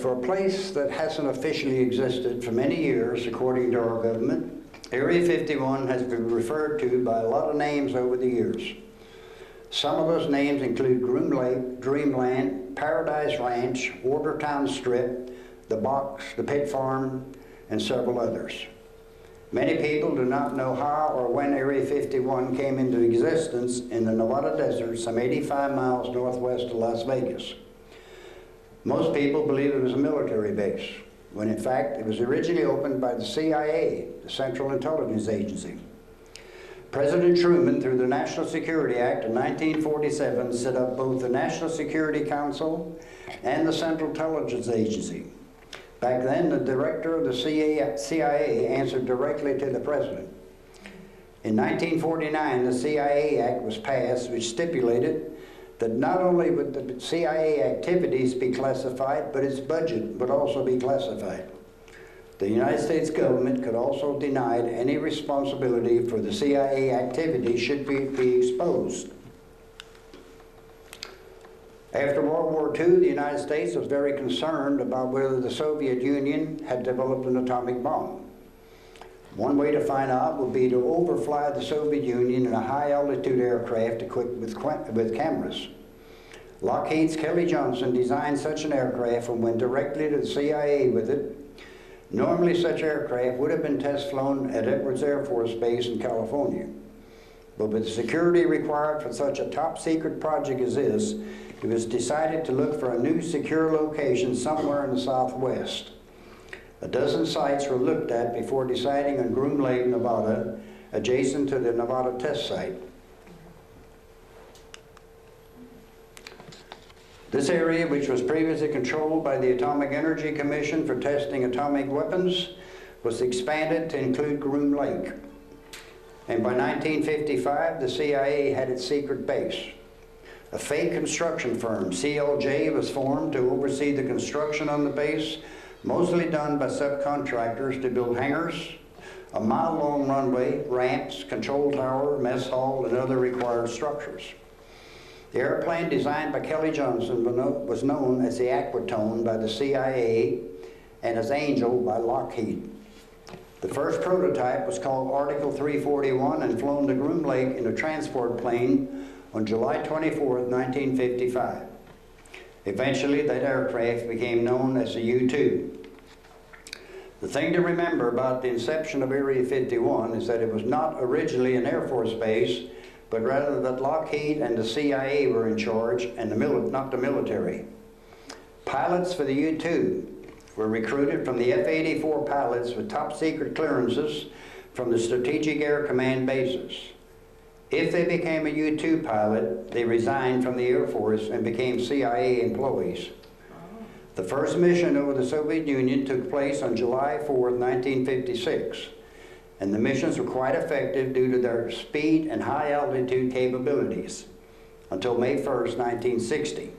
for a place that hasn't officially existed for many years, according to our government, Area 51 has been referred to by a lot of names over the years. Some of those names include Groom Lake, Dreamland, Paradise Ranch, Watertown Strip, The Box, the Pit Farm, and several others. Many people do not know how or when Area 51 came into existence in the Nevada desert, some 85 miles northwest of Las Vegas. Most people believe it was a military base, when in fact it was originally opened by the CIA, the Central Intelligence Agency. President Truman, through the National Security Act of 1947, set up both the National Security Council and the Central Intelligence Agency. Back then, the director of the CIA answered directly to the president. In 1949, the CIA Act was passed, which stipulated that not only would the CIA activities be classified, but its budget would also be classified. The United States government could also deny any responsibility for the CIA activities should be exposed. After World War II, the United States was very concerned about whether the Soviet Union had developed an atomic bomb. One way to find out would be to overfly the Soviet Union in a high-altitude aircraft equipped with cameras. Lockheed's Kelly Johnson designed such an aircraft and went directly to the CIA with it. Normally, such aircraft would have been test flown at Edwards Air Force Base in California. But with the security required for such a top-secret project as this, it was decided to look for a new secure location somewhere in the Southwest. A dozen sites were looked at before deciding on Groom Lake, Nevada, adjacent to the Nevada test site. This area, which was previously controlled by the Atomic Energy Commission for testing atomic weapons, was expanded to include Groom Lake. And by 1955, the CIA had its secret base. A fake construction firm, CLJ, was formed to oversee the construction on the base, mostly done by subcontractors to build hangars, a mile-long runway, ramps, control tower, mess hall, and other required structures. The airplane designed by Kelly Johnson was known as the Aquatone by the CIA and as Angel by Lockheed. The first prototype was called Article 341 and flown to Groom Lake in a transport plane on July 24, 1955. Eventually, that aircraft became known as the U-2. The thing to remember about the inception of Area 51 is that it was not originally an Air Force base, but rather that Lockheed and the CIA were in charge, and not the military. Pilots for the U-2 were recruited from the F-84 pilots with top-secret clearances from the Strategic Air Command bases. If they became a U-2 pilot, they resigned from the Air Force and became CIA employees. The first mission over the Soviet Union took place on July 4, 1956, and the missions were quite effective due to their speed and high-altitude capabilities until May 1, 1960,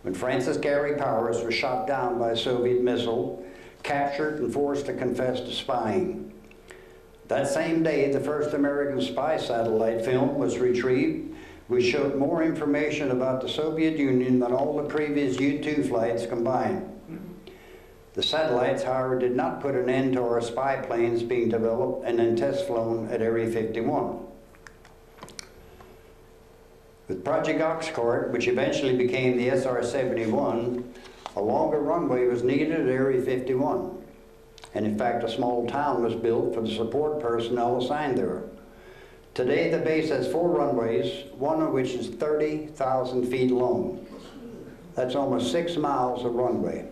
when Francis Gary Powers was shot down by a Soviet missile, captured and forced to confess to spying. That same day, the first American spy satellite film was retrieved, which showed more information about the Soviet Union than all the previous U-2 flights combined. The satellites, however, did not put an end to our spy planes being developed and then test flown at Area 51. With Project Oxcart, which eventually became the SR-71, a longer runway was needed at Area 51. And in fact, a small town was built for the support personnel assigned there. Today, the base has 4 runways, one of which is 30,000 feet long. That's almost 6 miles of runway.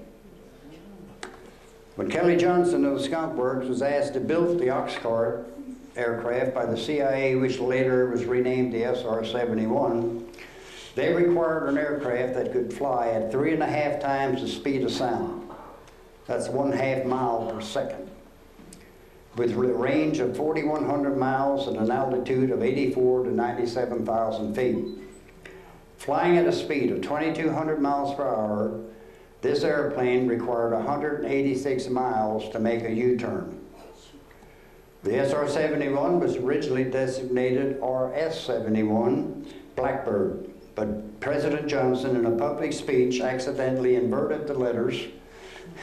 When Kelly Johnson of the Skunk Works was asked to build the Oxcart aircraft by the CIA, which later was renamed the SR-71, they required an aircraft that could fly at 3.5 times the speed of sound. That's 1/2 mile per second, with a range of 4,100 miles and an altitude of 84 to 97,000 feet. Flying at a speed of 2,200 miles per hour, this airplane required 186 miles to make a U-turn. The SR-71 was originally designated RS-71, Blackbird, but President Johnson, in a public speech, accidentally inverted the letters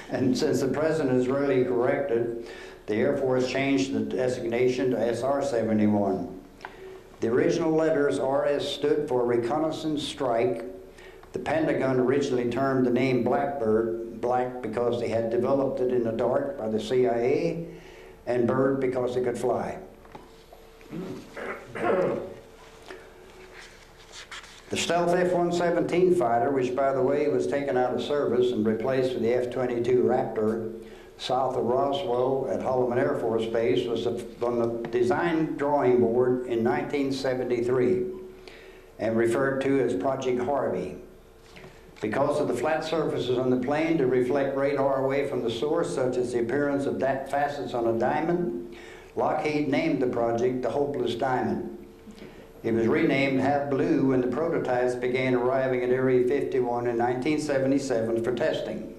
And since the president has rarely corrected, the Air Force changed the designation to SR-71. The original letters RS stood for Reconnaissance Strike. The Pentagon originally termed the name Blackbird, black because they had developed it in the dark by the CIA, and bird because it could fly. The stealth F-117 fighter, which by the way was taken out of service and replaced with the F-22 Raptor south of Roswell at Holloman Air Force Base, was on the design drawing board in 1973 and referred to as Project Harvey. Because of the flat surfaces on the plane to reflect radar away from the source, such as the appearance of facets on a diamond, Lockheed named the project the Hopeless Diamond. It was renamed Half Blue when the prototypes began arriving at Area 51 in 1977 for testing.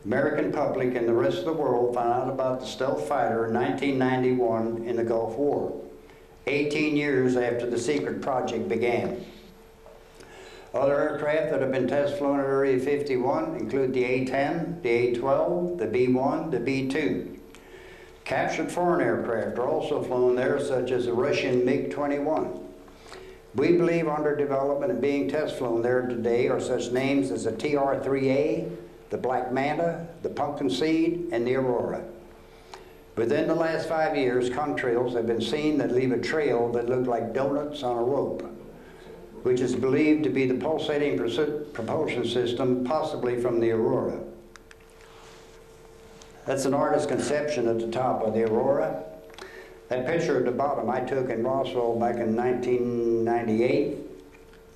The American public and the rest of the world found out about the stealth fighter in 1991 in the Gulf War, 18 years after the secret project began. Other aircraft that have been test flown at Area 51 include the A-10, the A-12, the B-1, the B-2. Captured foreign aircraft are also flown there, such as the Russian MiG-21. We believe under development and being test flown there today are such names as the TR-3A, the Black Manta, the Pumpkin Seed, and the Aurora. Within the last 5 years, contrails have been seen that leave a trail that look like donuts on a rope, which is believed to be the pulsating propulsion system, possibly from the Aurora. That's an artist's conception at the top of the Aurora. That picture at the bottom I took in Roswell back in 1998,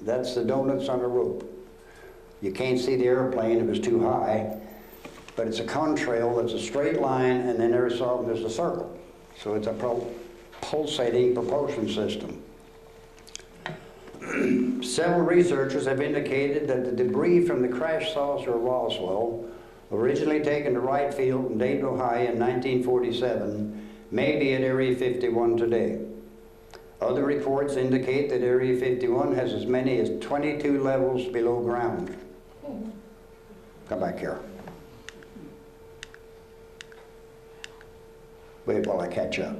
that's the donuts on a rope. You can't see the airplane, it was too high, but it's a contrail that's a straight line, and then every so often there's a circle. So it's a pulsating propulsion system. Several researchers have indicated that the debris from the crash saucer of Roswell, originally taken to Wright Field in Dayton, Ohio in 1947, may be at Area 51 today. Other reports indicate that Area 51 has as many as 22 levels below ground. Come back here. Wait while I catch up.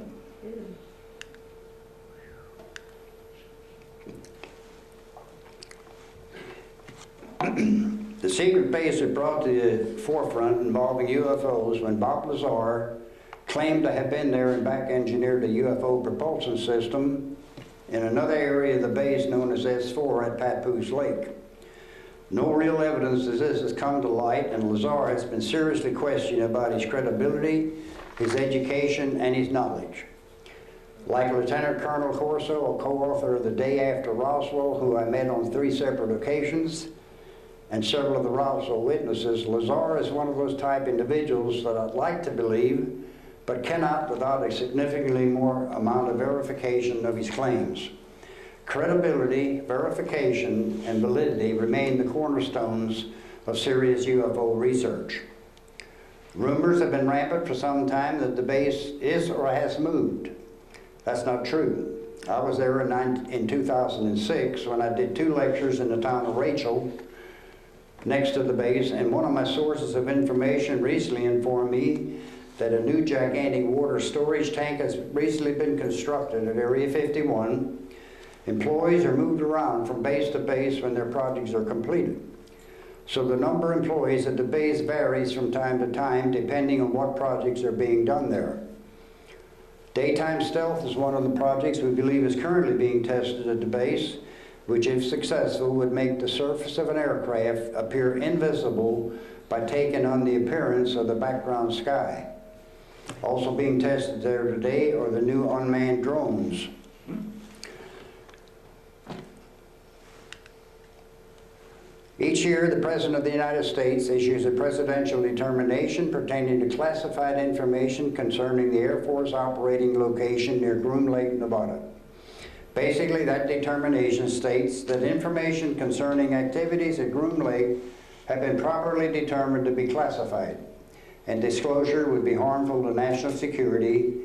The secret base was brought to the forefront involving UFOs when Balthaser claimed to have been there and back engineered a UFO propulsion system in another area of the base known as S4 at Papoose Lake. No real evidence of this has come to light, and Lazar has been seriously questioned about his credibility, his education, and his knowledge. Like Lieutenant Colonel Corso, a co-author of The Day After Roswell, who I met on 3 separate occasions, and several of the Roswell witnesses, Lazar is one of those type individuals that I'd like to believe, but cannot without a significantly more amount of verification of his claims. Credibility, verification, and validity remain the cornerstones of serious UFO research. Rumors have been rampant for some time that the base is or has moved. That's not true. I was there in 2006 when I did 2 lectures in the town of Rachel, next to the base, and one of my sources of information recently informed me that a new gigantic water storage tank has recently been constructed at Area 51. Employees are moved around from base to base when their projects are completed. So the number of employees at the base varies from time to time depending on what projects are being done there. Daytime stealth is one of the projects we believe is currently being tested at the base, which if successful would make the surface of an aircraft appear invisible by taking on the appearance of the background sky. Also being tested there today are the new unmanned drones. Each year, the President of the United States issues a presidential determination pertaining to classified information concerning the Air Force operating location near Groom Lake, Nevada. Basically, that determination states that information concerning activities at Groom Lake have been properly determined to be classified, and disclosure would be harmful to national security.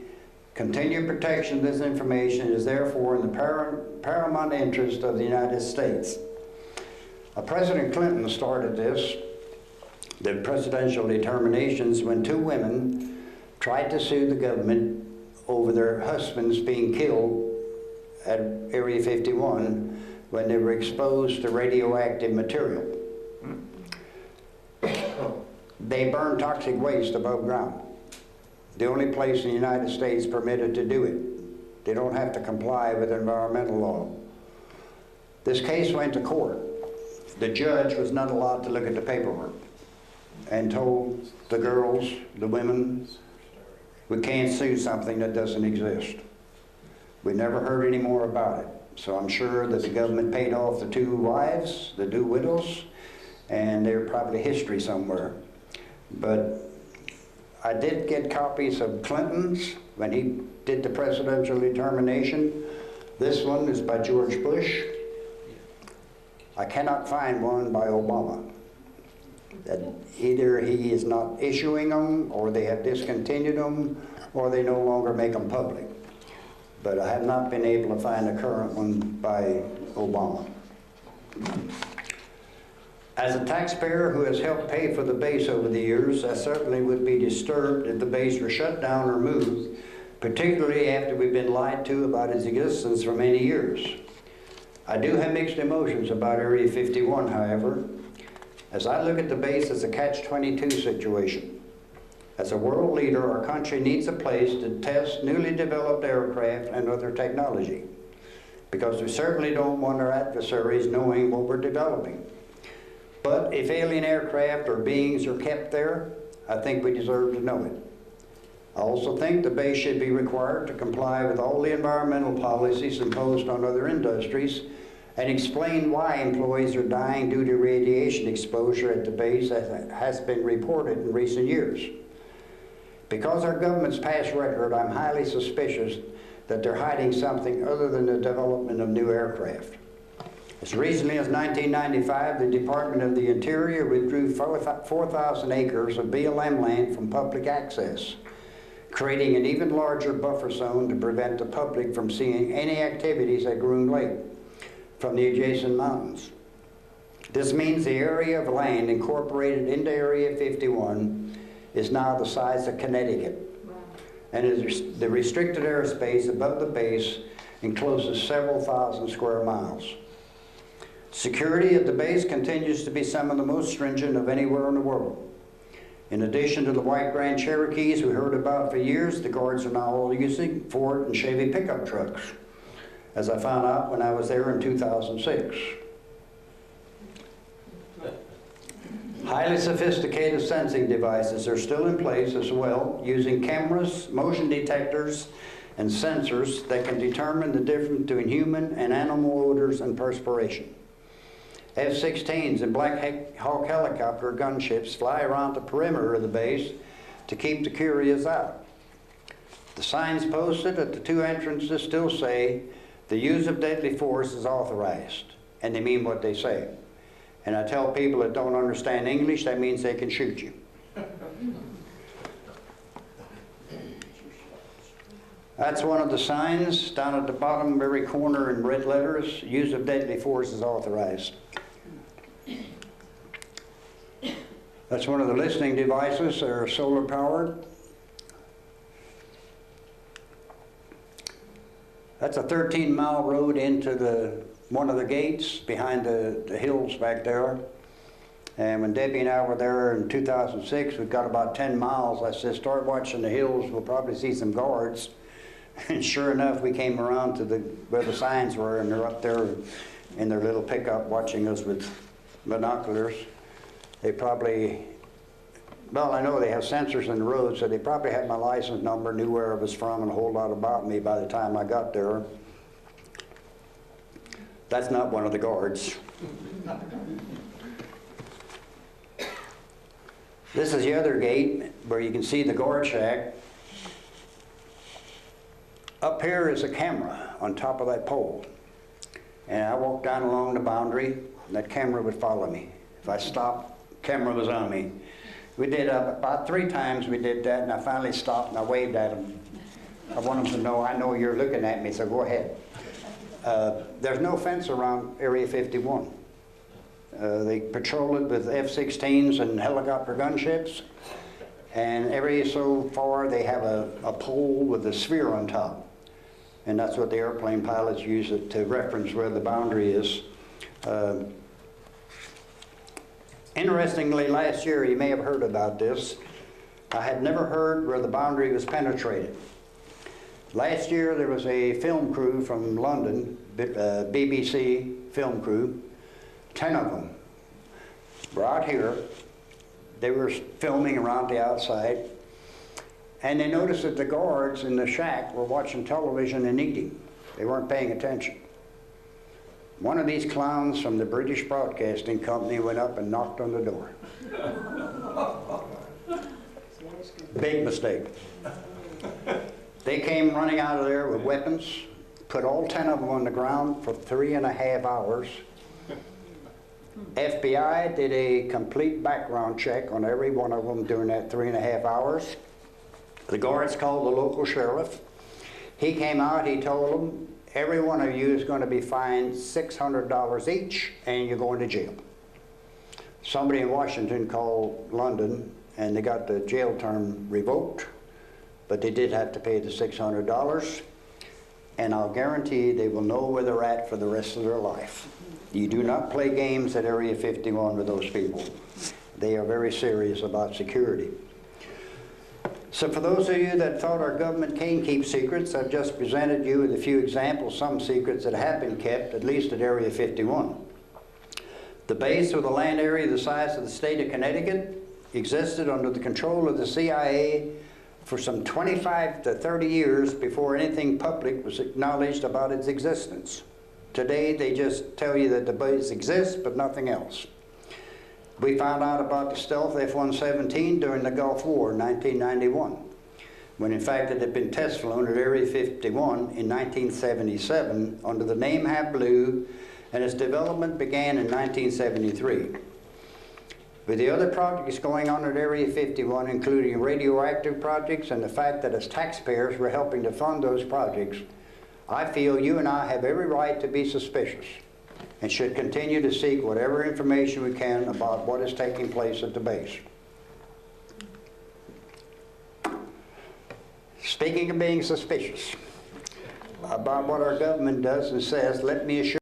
Continued protection of this information is therefore in the paramount interest of the United States. President Clinton started this the presidential determinations when two women tried to sue the government over their husbands being killed at Area 51 when they were exposed to radioactive material. They burn toxic waste above ground. The only place in the United States permitted to do it. They don't have to comply with environmental law. This case went to court. The judge was not allowed to look at the paperwork and told the girls, the women, we can't sue something that doesn't exist. We never heard any more about it. So I'm sure that the government paid off the two wives, the two widows, and they're probably history somewhere. But I did get copies of Clinton's when he did the presidential determination. This one is by George Bush. I cannot find one by Obama. That either he is not issuing them, or they have discontinued them, or they no longer make them public. But I have not been able to find a current one by Obama. As a taxpayer who has helped pay for the base over the years, I certainly would be disturbed if the base were shut down or moved, particularly after we've been lied to about its existence for many years. I do have mixed emotions about Area 51, however, as I look at the base as a catch-22 situation. As a world leader, our country needs a place to test newly developed aircraft and other technology, because we certainly don't want our adversaries knowing what we're developing. But if alien aircraft or beings are kept there, I think we deserve to know it. I also think the base should be required to comply with all the environmental policies imposed on other industries and explain why employees are dying due to radiation exposure at the base, as has been reported in recent years. Because our government's past record, I'm highly suspicious that they're hiding something other than the development of new aircraft. As recently as 1995, the Department of the Interior withdrew 4,000 acres of BLM land from public access, creating an even larger buffer zone to prevent the public from seeing any activities at Groom Lake from the adjacent mountains. This means the area of land incorporated into Area 51 is now the size of Connecticut, and the restricted airspace above the base encloses several thousand square miles. Security at the base continues to be some of the most stringent of anywhere in the world. In addition to the white Grand Cherokees we heard about for years, the guards are now all using Ford and Chevy pickup trucks, as I found out when I was there in 2006. Highly sophisticated sensing devices are still in place as well, using cameras, motion detectors, and sensors that can determine the difference between human and animal odors and perspiration. F-16s and Black Hawk helicopter gunships fly around the perimeter of the base to keep the curious out. The signs posted at the two entrances still say, the use of deadly force is authorized, and they mean what they say. And I tell people that don't understand English, that means they can shoot you. That's one of the signs down at the bottom every corner in red letters, use of deadly force is authorized. That's one of the listening devices. They're solar powered. That's a 13-mile road into one of the gates behind the hills back there. And when Debbie and I were there in 2006, we got about 10 miles. I said, start watching the hills, we'll probably see some guards. And sure enough, we came around to where the signs were, and they're up there in their little pickup watching us with binoculars. They probably, well, I know they have sensors in the road, so they probably had my license number, knew where I was from, and a whole lot about me by the time I got there. That's not one of the guards. This is the other gate where you can see the guard shack. Up here is a camera on top of that pole. And I walked down along the boundary, and that camera would follow me. If I stopped, camera was on me. We did about 3 times we did that, and I finally stopped and I waved at them. I want them to know, I know you're looking at me, so go ahead. There's no fence around Area 51. They patrol it with F-16s and helicopter gunships. And every so far they have a pole with a sphere on top. And that's what the airplane pilots use it to reference where the boundary is. Interestingly, last year, you may have heard about this, I had never heard where the boundary was penetrated. Last year there was a film crew from London, BBC film crew, 10 of them were out here. They were filming around the outside, and they noticed that the guards in the shack were watching television and eating. They weren't paying attention. One of these clowns from the British Broadcasting Company went up and knocked on the door. Big mistake. They came running out of there with weapons, put all 10 of them on the ground for 3.5 hours. FBI did a complete background check on every one of them during that 3.5 hours. The guards called the local sheriff. He came out, he told them, every one of you is going to be fined $600 each, and you're going to jail. Somebody in Washington called London, and they got the jail term revoked, but they did have to pay the $600, and I'll guarantee they will know where they're at for the rest of their life. You do not play games at Area 51 with those people. They are very serious about security. So for those of you that thought our government can't keep secrets, I've just presented you with a few examples, some secrets that have been kept, at least at Area 51. The base, with a land area the size of the state of Connecticut, existed under the control of the CIA for some 25 to 30 years before anything public was acknowledged about its existence. Today, they just tell you that the base exists, but nothing else. We found out about the stealth F-117 during the Gulf War in 1991, when in fact it had been test flown at Area 51 in 1977 under the name HAB Blue, and its development began in 1973. With the other projects going on at Area 51, including radioactive projects, and the fact that as taxpayers we're helping to fund those projects, I feel you and I have every right to be suspicious and should continue to seek whatever information we can about what is taking place at the base. Speaking of being suspicious about what our government does and says, let me assure